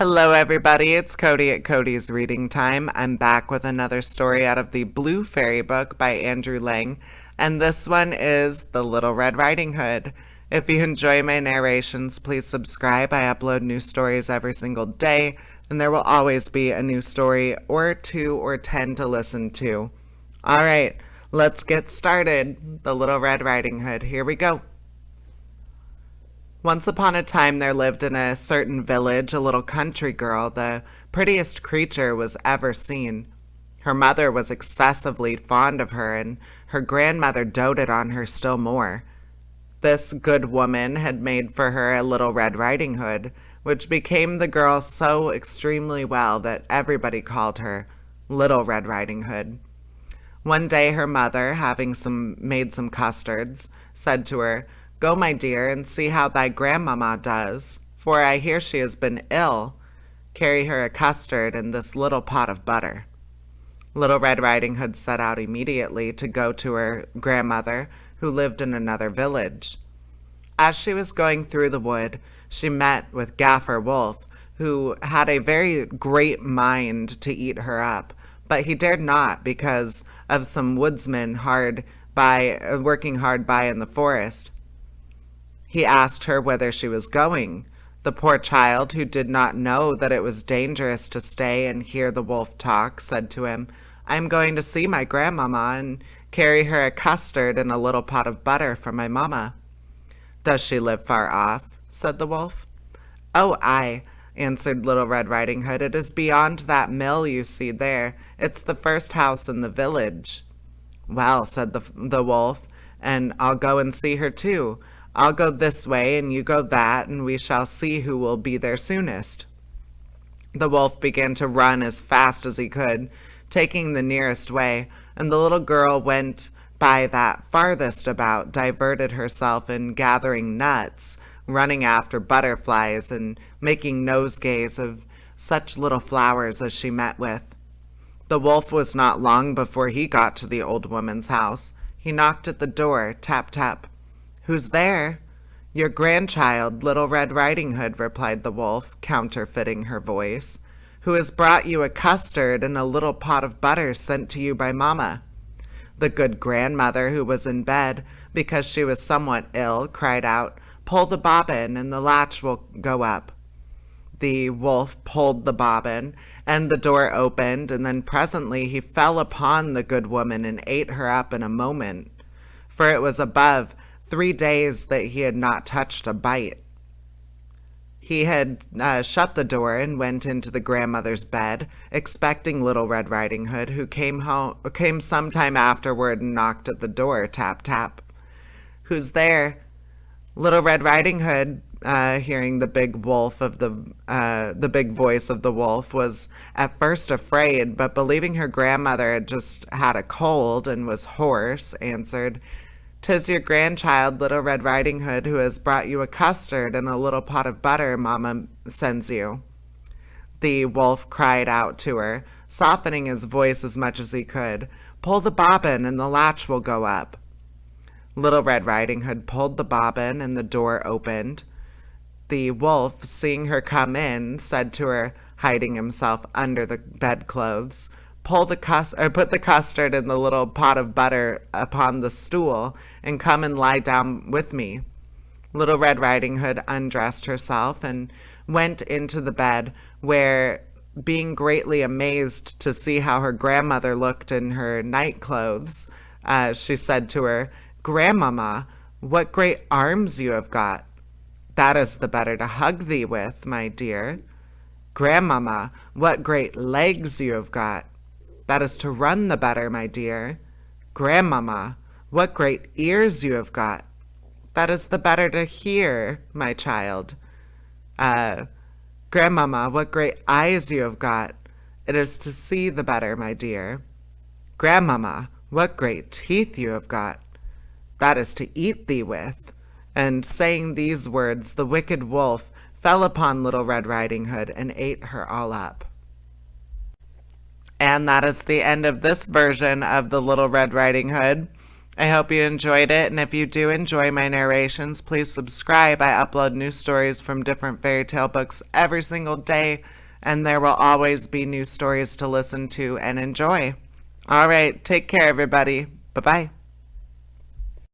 Hello, everybody. It's Cody at Cody's Reading Time. I'm back with another story out of the Blue Fairy book by Andrew Lang, and this one is The Little Red Riding Hood. If you enjoy my narrations, please subscribe. I upload new stories every single day, and there will always be a new story or 2 or 10 to listen to. All right, let's get started. The Little Red Riding Hood. Here we go. Once upon a time there lived in a certain village a little country girl, the prettiest creature was ever seen. Her mother was excessively fond of her, and her grandmother doted on her still more. This good woman had made for her a little Red Riding Hood, which became the girl so extremely well that everybody called her Little Red Riding Hood. One day her mother, having made some custards, said to her, "Go, my dear, and see how thy grandmamma does, for I hear she has been ill. Carry her a custard and this little pot of butter." Little Red Riding Hood set out immediately to go to her grandmother, who lived in another village. As she was going through the wood, she met with Gaffer Wolf, who had a very great mind to eat her up, but he dared not because of some woodsmen working hard by in the forest. He asked her whither she was going. The poor child, who did not know that it was dangerous to stay and hear the wolf talk, said to him, "I am going to see my grandmamma and carry her a custard and a little pot of butter for my mamma." "Does she live far off?" said the wolf. "Oh, aye," answered Little Red Riding Hood. "It is beyond that mill you see there. It's the first house in the village." "Well," said the wolf, "and I'll go and see her too. I'll go this way and you go that, and we shall see who will be there soonest." The wolf began to run as fast as he could, taking the nearest way, and the little girl went by that farthest about, diverted herself in gathering nuts, running after butterflies, and making nosegays of such little flowers as she met with. The wolf was not long before he got to the old woman's house. He knocked at the door, tap, tap. "Who's there?" "Your grandchild, Little Red Riding Hood," replied the wolf, counterfeiting her voice, "who has brought you a custard and a little pot of butter sent to you by mamma." The good grandmother, who was in bed, because she was somewhat ill, cried out, "Pull the bobbin, and the latch will go up." The wolf pulled the bobbin, and the door opened, and then presently he fell upon the good woman and ate her up in a moment, for it was above 3 days that he had not touched a bite. He had shut the door and went into the grandmother's bed, expecting Little Red Riding Hood, who came some time afterward and knocked at the door, tap, tap. "Who's there?" Little Red Riding Hood, hearing the big voice of the wolf, was at first afraid, but believing her grandmother had just had a cold and was hoarse, answered, "'Tis your grandchild, Little Red Riding Hood, who has brought you a custard and a little pot of butter mamma sends you." The wolf cried out to her, softening his voice as much as he could, "Pull the bobbin and the latch will go up." Little Red Riding Hood pulled the bobbin and the door opened. The wolf, seeing her come in, said to her, hiding himself under the bedclothes, put the custard and the little pot of butter upon the stool, and come and lie down with me." Little Red Riding Hood undressed herself and went into the bed, where, being greatly amazed to see how her grandmother looked in her night clothes, she said to her, "Grandmamma, what great arms you have got." "That is the better to hug thee with, my dear." "Grandmamma, what great legs you have got." "That is to run the better, my dear." "Grandmamma, what great ears you have got." "That is the better to hear, my child." "Grandmamma, what great eyes you have got." "It is to see the better, my dear." "Grandmamma, what great teeth you have got." "That is to eat thee with." And saying these words, the wicked wolf fell upon Little Red Riding Hood and ate her all up. And that is the end of this version of the Little Red Riding Hood. I hope you enjoyed it, and if you do enjoy my narrations, please subscribe. I upload new stories from different fairy tale books every single day, and there will always be new stories to listen to and enjoy. All right, take care, everybody. Bye-bye.